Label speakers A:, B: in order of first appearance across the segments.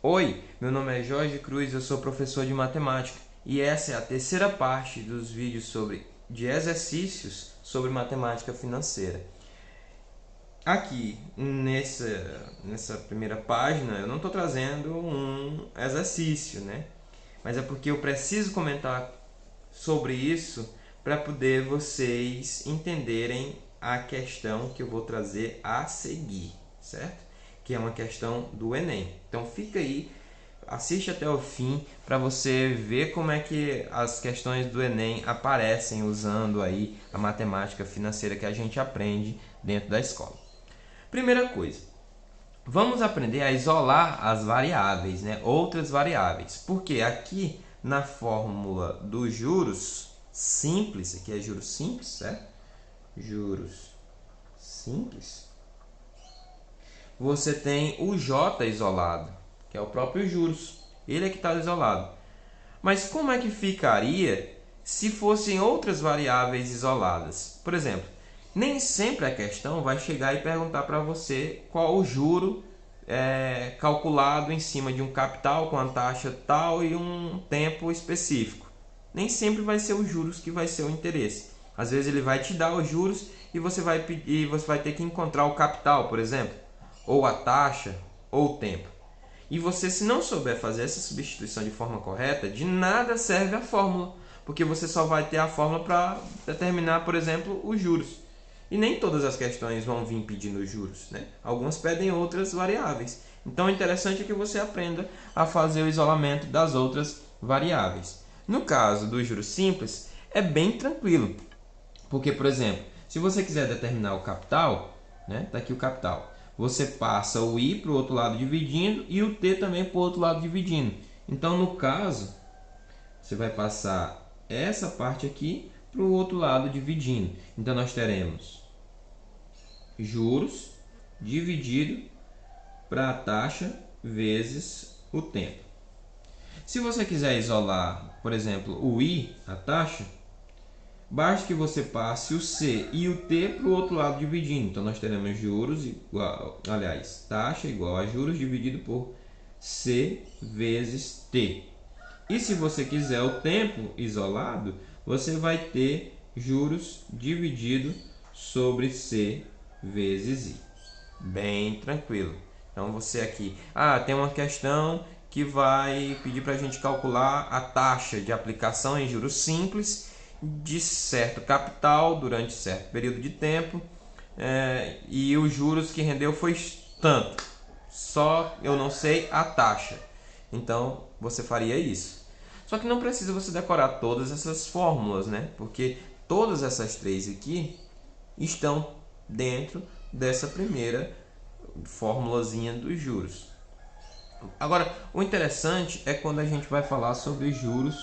A: Oi, meu nome é Jorge Cruz, eu sou professor de matemática e essa é a terceira parte dos vídeos de exercícios sobre matemática financeira. Aqui nessa primeira página eu não estou trazendo um exercício, né? Mas é porque eu preciso comentar sobre isso para poder vocês entenderem a questão que eu vou trazer a seguir, certo? Que é uma questão do Enem. Então fica aí, assiste até o fim para você ver como é que as questões do Enem aparecem usando aí a matemática financeira que a gente aprende dentro da escola. Primeira coisa, vamos aprender a isolar as variáveis, né? Outras variáveis. Porque aqui na fórmula dos juros simples, aqui é juros simples, certo? Juros simples. Você tem o J isolado, que é o próprio juros. Ele é que está isolado. Mas como é que ficaria se fossem outras variáveis isoladas? Por exemplo, nem sempre a questão vai chegar e perguntar para você qual o juro calculado em cima de um capital com a taxa tal e um tempo específico. Nem sempre vai ser os juros que vai ser o interesse. Às vezes ele vai te dar os juros e você vai ter que encontrar o capital, por exemplo, ou a taxa, ou o tempo. E você, se não souber fazer essa substituição de forma correta, de nada serve a fórmula, porque você só vai ter a fórmula para determinar, por exemplo, os juros. E nem todas as questões vão vir pedindo juros, né? Algumas pedem outras variáveis. Então, o interessante é que você aprenda a fazer o isolamento das outras variáveis. No caso dos juros simples, é bem tranquilo, porque, por exemplo, se você quiser determinar o capital, né? Tá aqui o capital. Você passa o I para o outro lado dividindo e o T também para o outro lado dividindo. Então, no caso, você vai passar essa parte aqui para o outro lado dividindo. Então, nós teremos juros dividido para a taxa vezes o tempo. Se você quiser isolar, por exemplo, o I, a taxa, basta que você passe o C e o T para o outro lado dividindo. Então, nós teremos juros igual, aliás, taxa igual a juros dividido por C vezes T. E se você quiser o tempo isolado, você vai ter juros dividido sobre C vezes I. Bem tranquilo. Então, você aqui... tem uma questão que vai pedir para a gente calcular a taxa de aplicação em juros simples de certo capital durante certo período de tempo, e os juros que rendeu foi tanto, só eu não sei a taxa. Então você faria isso. Só que não precisa você decorar todas essas fórmulas, né? Porque todas essas três aqui estão dentro dessa primeira formulazinha dos juros. Agora, o interessante é quando a gente vai falar sobre juros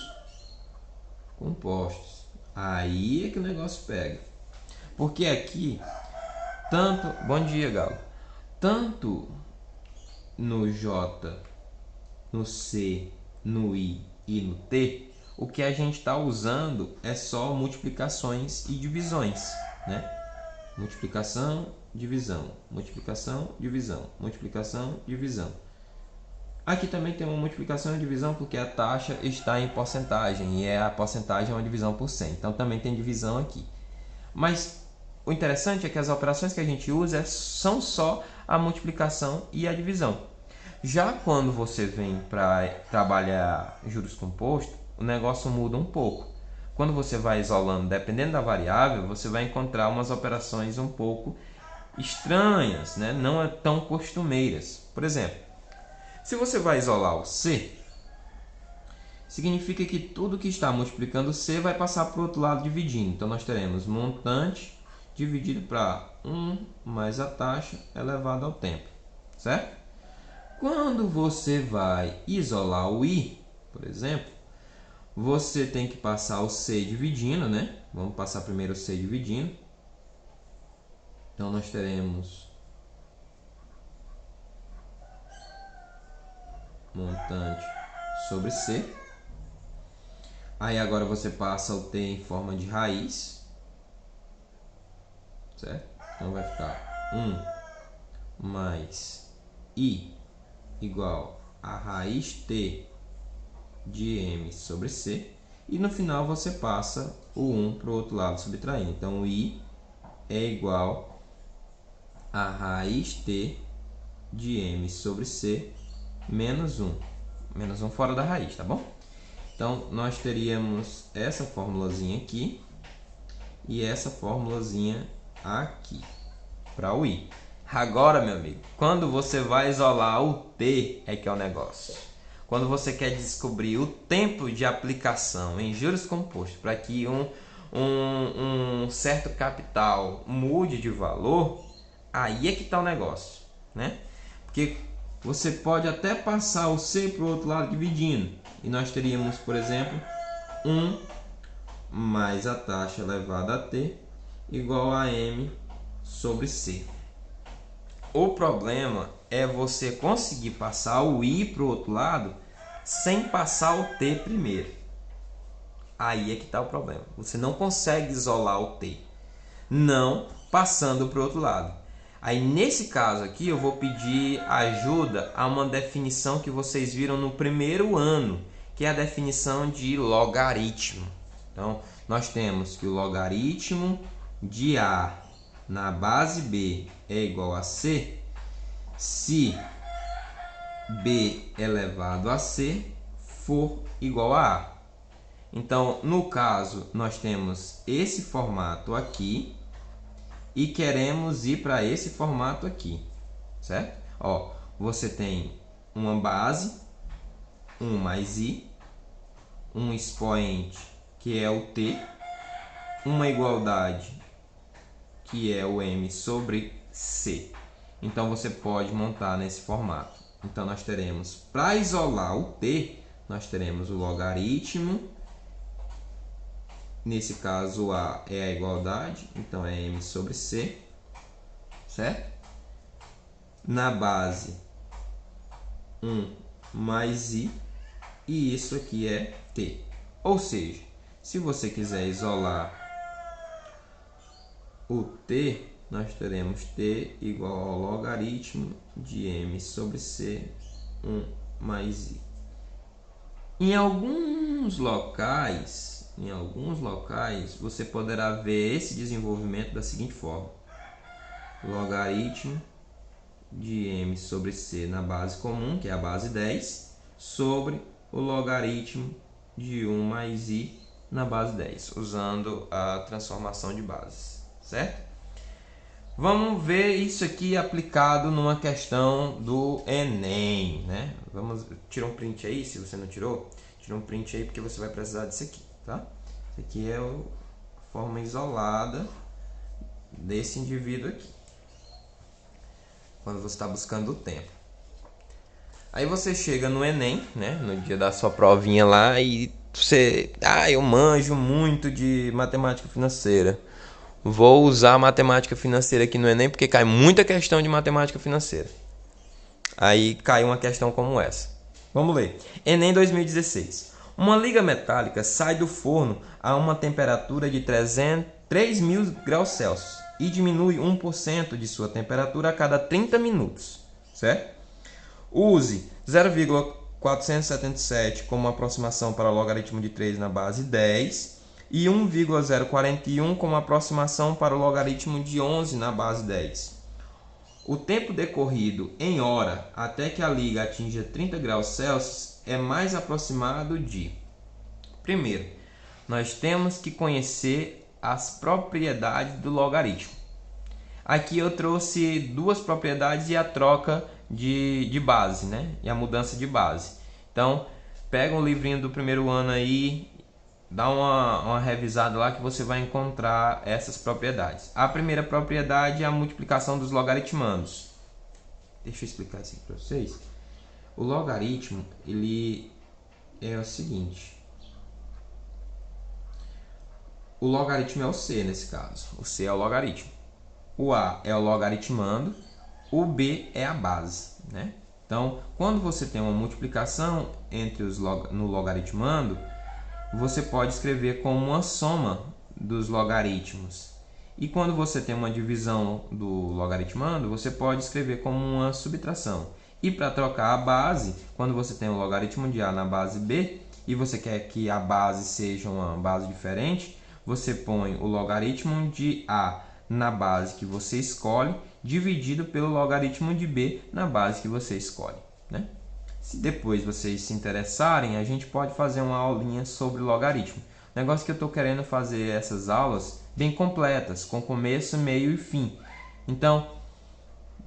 A: compostos. Aí é que o negócio pega. Porque aqui, tanto... Bom dia, Galo. Tanto no J, no C, no I e no T, o que a gente está usando é só multiplicações e divisões, né? Multiplicação, divisão, multiplicação, divisão, multiplicação, divisão. Aqui também tem uma multiplicação e divisão porque a taxa está em porcentagem e a porcentagem é uma divisão por 100. Então também tem divisão aqui. Mas o interessante é que as operações que a gente usa são só a multiplicação e a divisão. Já quando você vem para trabalhar juros compostos, o negócio muda um pouco. Quando você vai isolando, dependendo da variável, você vai encontrar umas operações um pouco estranhas, né? Não é tão costumeiras. Por exemplo, se você vai isolar o C, significa que tudo que está multiplicando C vai passar para o outro lado dividindo. Então, nós teremos montante dividido para 1 mais a taxa elevado ao tempo, certo? Quando você vai isolar o I, por exemplo, você tem que passar o C dividindo, né? Vamos passar primeiro o C dividindo. Então, nós teremos montante sobre C. Aí agora você passa o T em forma de raiz, certo? Então vai ficar 1 mais I igual a raiz t de m sobre c. E no final você passa o 1 para o outro lado subtraindo. Então, o i é igual a raiz t de m sobre c menos 1. Menos 1 fora da raiz, tá bom? Então, nós teríamos essa formulazinha aqui e essa formulazinha aqui para o i. Agora, meu amigo, quando você vai isolar o t é que é o negócio. Quando você quer descobrir o tempo de aplicação em juros compostos para que um certo capital mude de valor, aí é que está o negócio, né? Porque você pode até passar o c para o outro lado dividindo. E nós teríamos, por exemplo, 1 mais a taxa elevada a t igual a m sobre c. O problema é você conseguir passar o i para o outro lado sem passar o t primeiro. Aí é que está o problema. Você não consegue isolar o t, não passando para o outro lado. Aí nesse caso aqui eu vou pedir ajuda a uma definição que vocês viram no primeiro ano, que é a definição de logaritmo. Então nós temos que o logaritmo de a na base b é igual a c se b elevado a c for igual a a. Então, no caso, nós temos esse formato aqui e queremos ir para esse formato aqui, certo? Ó, você tem uma base, 1 mais i, um expoente que é o t, uma igualdade que é o m sobre c. Então, você pode montar nesse formato. Então, nós teremos, para isolar o t, nós teremos o logaritmo. Nesse caso, a é a igualdade, então é m sobre c, certo? Na base, 1 mais i, e isso aqui é t. Ou seja, se você quiser isolar o t, nós teremos t igual ao logaritmo de m sobre c, 1 mais i. Em alguns locais, você poderá ver esse desenvolvimento da seguinte forma: logaritmo de m sobre c na base comum, que é a base 10, sobre o logaritmo de 1 mais i na base 10, usando a transformação de bases, certo? Vamos ver isso aqui aplicado numa questão do Enem, né? Vamos tirar um print aí, se você não tirou, tira um print aí porque você vai precisar disso aqui, tá? Isso aqui é a forma isolada desse indivíduo aqui, quando você está buscando o tempo. Aí você chega no Enem, né? No dia da sua provinha lá e você... eu manjo muito de matemática financeira. Vou usar a matemática financeira aqui no Enem porque cai muita questão de matemática financeira. Aí cai uma questão como essa. Vamos ler. Enem 2016. Uma liga metálica sai do forno a uma temperatura de 3.000 graus Celsius e diminui 1% de sua temperatura a cada 30 minutos. Certo? Use 0,477 como aproximação para o logaritmo de 3 na base 10 e 1,041 como aproximação para o logaritmo de 11 na base 10. O tempo decorrido em hora até que a liga atinja 30 graus Celsius é mais aproximado de... Primeiro, nós temos que conhecer as propriedades do logaritmo. Aqui eu trouxe duas propriedades e a troca de base, né? E a mudança de base. Então, pega um livrinho do primeiro ano aí, dá uma revisada lá que você vai encontrar essas propriedades. A primeira propriedade é a multiplicação dos logaritmandos. Deixa eu explicar isso aqui para vocês. O logaritmo, ele é o seguinte. O logaritmo é o c nesse caso. O c é o logaritmo. O a é o logaritmando. O b é a base, né? Então, quando você tem uma multiplicação entre no logaritmando, você pode escrever como uma soma dos logaritmos. E quando você tem uma divisão do logaritmando, você pode escrever como uma subtração. E para trocar a base, quando você tem o logaritmo de A na base B, e você quer que a base seja uma base diferente, você põe o logaritmo de A na base que você escolhe, dividido pelo logaritmo de B na base que você escolhe, né? Se depois vocês se interessarem, a gente pode fazer uma aulinha sobre logaritmo. O negócio que eu estou querendo fazer essas aulas bem completas, com começo, meio e fim. Então,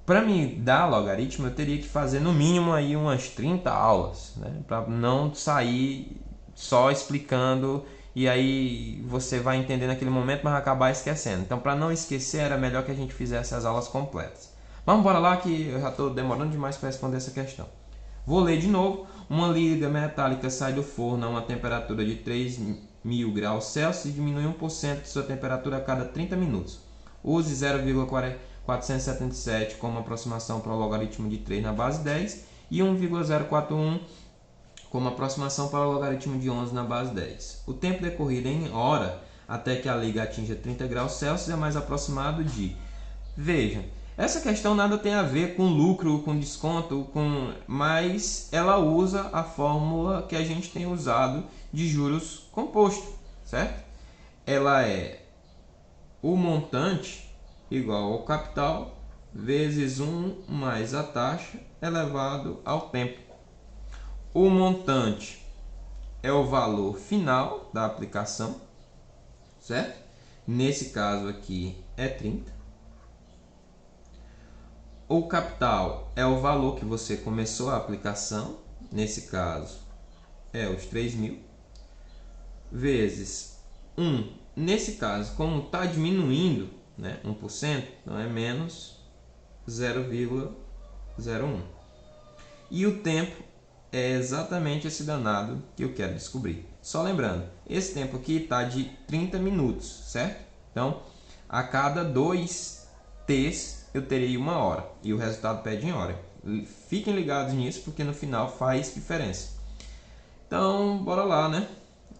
A: para me dar logaritmo, eu teria que fazer no mínimo aí umas 30 aulas, né? Para não sair só explicando e aí você vai entender naquele momento, mas acabar esquecendo. Então, para não esquecer, era melhor que a gente fizesse as aulas completas. Vamos embora lá que eu já estou demorando demais para responder essa questão. Vou ler de novo. Uma liga metálica sai do forno a uma temperatura de 3.000 graus Celsius e diminui 1% de sua temperatura a cada 30 minutos. Use 0,477 como aproximação para o logaritmo de 3 na base 10 e 1,041 como aproximação para o logaritmo de 11 na base 10. O tempo decorrido em hora até que a liga atinja 30 graus Celsius é mais aproximado de... Veja, essa questão nada tem a ver com lucro, com desconto, mas ela usa a fórmula que a gente tem usado de juros composto, certo? Ela é o montante igual ao capital vezes 1 mais a taxa elevado ao tempo. O montante é o valor final da aplicação, certo? Nesse caso aqui é 30. O capital é o valor que você começou a aplicação, nesse caso é os 3.000, vezes 1. Nesse caso, como está diminuindo, né, 1%, então é menos 0,01. E o tempo é exatamente esse danado que eu quero descobrir. Só lembrando, esse tempo aqui está de 30 minutos, certo? Então, a cada 2 T's eu terei 1 hora e o resultado pede em hora. Fiquem ligados nisso porque no final faz diferença. Então, bora lá, né?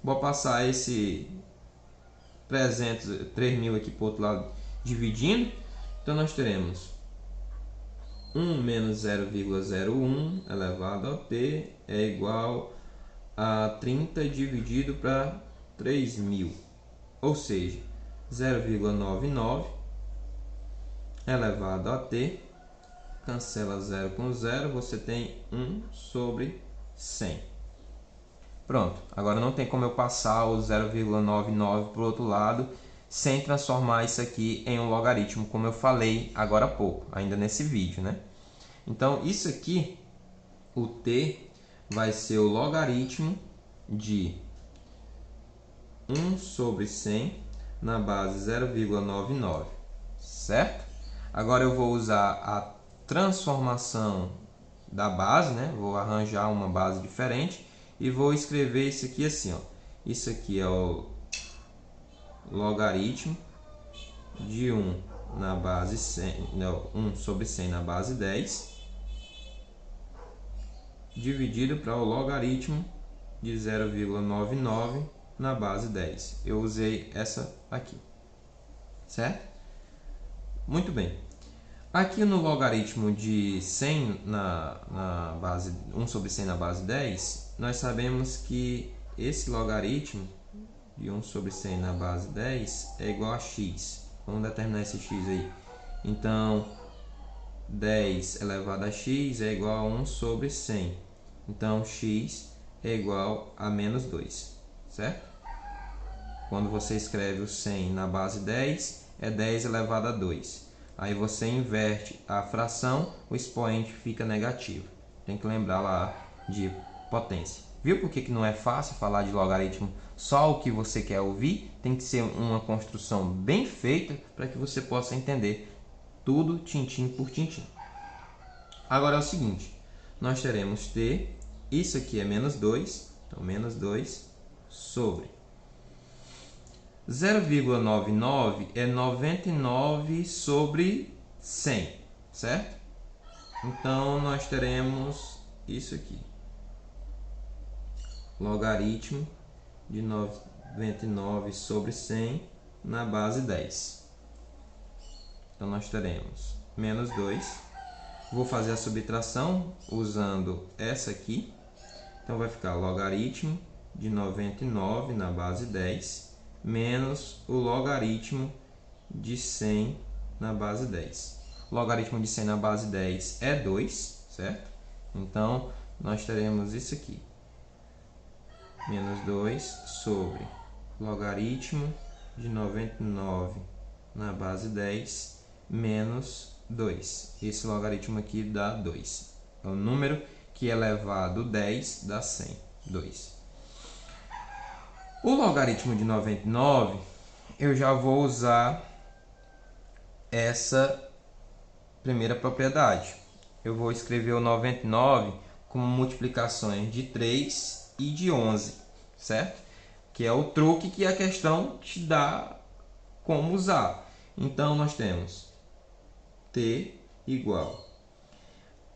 A: Vou passar esse 3.000 aqui para o outro lado dividindo. Então, nós teremos 1 menos 0,01 elevado ao t é igual a 30 dividido para 3.000, ou seja, 0,99 elevado a t, cancela 0 com 0, você tem 1 sobre 100. Pronto, agora não tem como eu passar o 0,99 para o outro lado sem transformar isso aqui em um logaritmo, como eu falei agora há pouco, ainda nesse vídeo, né? Então, isso aqui, o t, vai ser o logaritmo de 1 sobre 100 na base 0,99, certo? Agora eu vou usar a transformação da base, né? Vou arranjar uma base diferente e vou escrever isso aqui assim, ó. Isso aqui é o logaritmo de 1 na base 100, não, 1 sobre 100 na base 10, dividido para o logaritmo de 0,99 na base 10. Eu usei essa aqui, certo? Muito bem. Aqui no logaritmo de 100 na base 1 sobre 100 na base 10, nós sabemos que esse logaritmo de 1 sobre 100 na base 10 é igual a x. Vamos determinar esse x aí. Então, 10 elevado a x é igual a 1 sobre 100. Então, x é igual a menos 2, certo? Quando você escreve o 100 na base 10, é 10 elevado a 2. Aí você inverte a fração, o expoente fica negativo. Tem que lembrar lá de potência. Viu por que não é fácil falar de logaritmo só o que você quer ouvir? Tem que ser uma construção bem feita para que você possa entender tudo tintim por tintim. Agora é o seguinte, nós teremos t, isso aqui é menos 2, então menos 2 sobre 0,99 é 99 sobre 100, certo? Então, nós teremos isso aqui. Logaritmo de 99 sobre 100 na base 10. Então, nós teremos menos 2 Vou fazer a subtração usando essa aqui. Então vai ficar logaritmo de 99 na base 10 menos o logaritmo de 100 na base 10. O logaritmo de 100 na base 10 é 2, certo? Então, nós teremos isso aqui. Menos 2 sobre logaritmo de 99 na base 10 menos 2. Esse logaritmo aqui dá 2. É o número que elevado 10 dá 100. 2. O logaritmo de 99, eu já vou usar essa primeira propriedade. Eu vou escrever o 99 como multiplicações de 3 e de 11, certo? Que é o truque que a questão te dá como usar. Então, nós temos t igual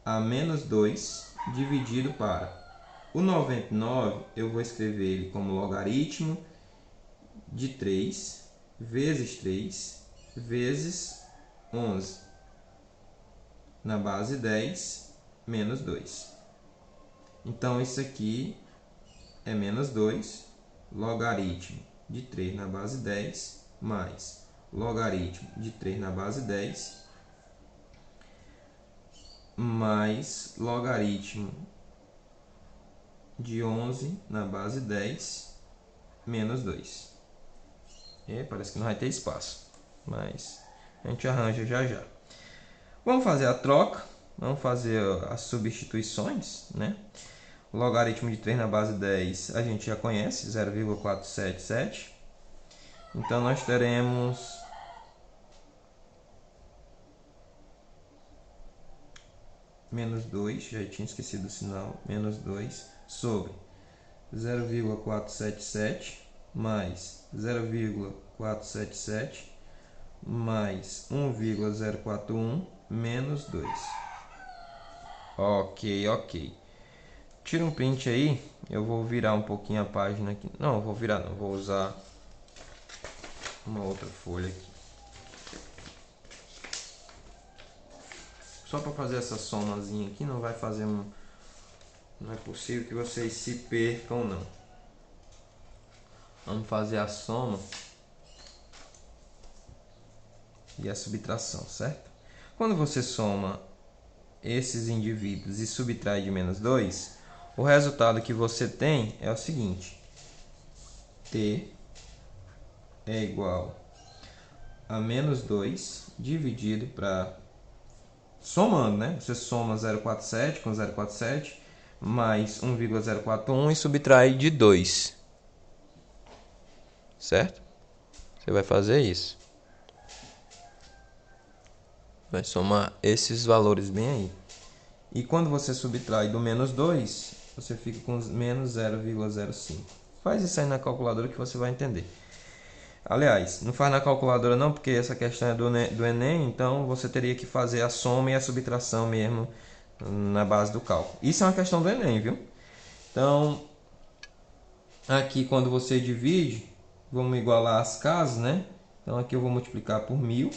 A: a menos 2 dividido para o 99, eu vou escrever ele como logaritmo de 3 vezes 3 vezes 11 na base 10 menos 2. Então, isso aqui é menos 2, logaritmo de 3 na base 10, mais logaritmo de 3 na base 10, mais logaritmo de 11 na base 10, menos 2. E parece que não vai ter espaço, mas a gente arranja já já. Vamos fazer a troca, vamos fazer as substituições, né? O logaritmo de 3 na base 10 a gente já conhece, 0,477. Então, nós teremos menos 2, já tinha esquecido o sinal, menos 2 sobre 0,477 mais 0,477 mais 1,041 menos 2. Ok. Tira um print aí, eu vou virar um pouquinho a página aqui. Não, vou virar não, vou usar uma outra folha aqui. Só para fazer essa somazinha aqui, não vai fazer um... Não é possível que vocês se percam, não. Vamos fazer a soma e a subtração, certo? Quando você soma esses indivíduos e subtrai de menos 2, o resultado que você tem é o seguinte. T é igual a menos 2 dividido para... Somando, né? Você soma 0,47 com 0,47 mais 1,041 e subtrai de 2. Certo? Você vai fazer isso. Vai somar esses valores bem aí. E quando você subtrai do menos 2, você fica com menos 0,05. Faz isso aí na calculadora que você vai entender. Aliás, não faz na calculadora não, porque essa questão é do Enem, então você teria que fazer a soma e a subtração mesmo na base do cálculo. Isso é uma questão do Enem, viu? Então, aqui quando você divide, vamos igualar as casas, né? Então aqui eu vou multiplicar por 1000.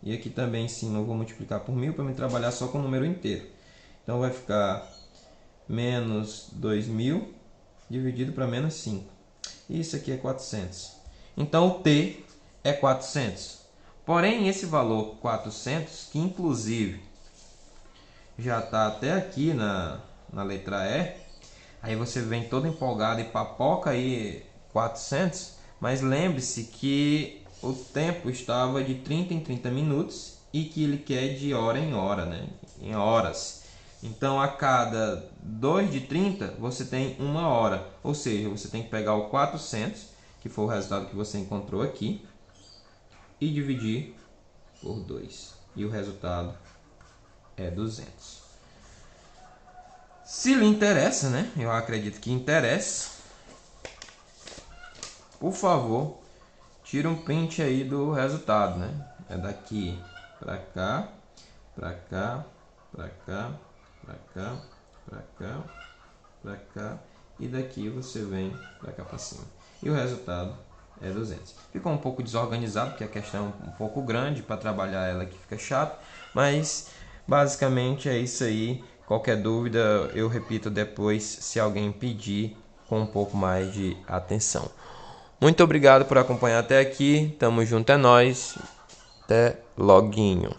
A: E aqui também em cima eu vou multiplicar por 1000 para me trabalhar só com o número inteiro. Então vai ficar menos 2000 dividido para menos 5. E isso aqui é 400. Então o T é 400. Porém, esse valor 400, que inclusive já está até aqui na letra E, aí você vem todo empolgado e papoca aí 400, mas lembre-se que o tempo estava de 30 em 30 minutos e que ele quer de hora em hora, né? Em horas. Então, a cada 2 de 30, você tem 1 hora. Ou seja, você tem que pegar o 400, que foi o resultado que você encontrou aqui, e dividir por 2. E o resultado é 200. Se lhe interessa, né? Eu acredito que interessa. Por favor, tira um print aí do resultado, né? É daqui para cá, para cá, para cá, para cá, para cá, para cá. E daqui você vem para cá para cima. E o resultado é 200. Ficou um pouco desorganizado, porque a questão é um pouco grande, para trabalhar ela aqui fica chato. Mas Basicamente é isso aí. Qualquer dúvida eu repito depois, se alguém pedir, com um pouco mais de atenção. Muito obrigado por acompanhar até aqui. Tamo junto, é nóis. Até loguinho.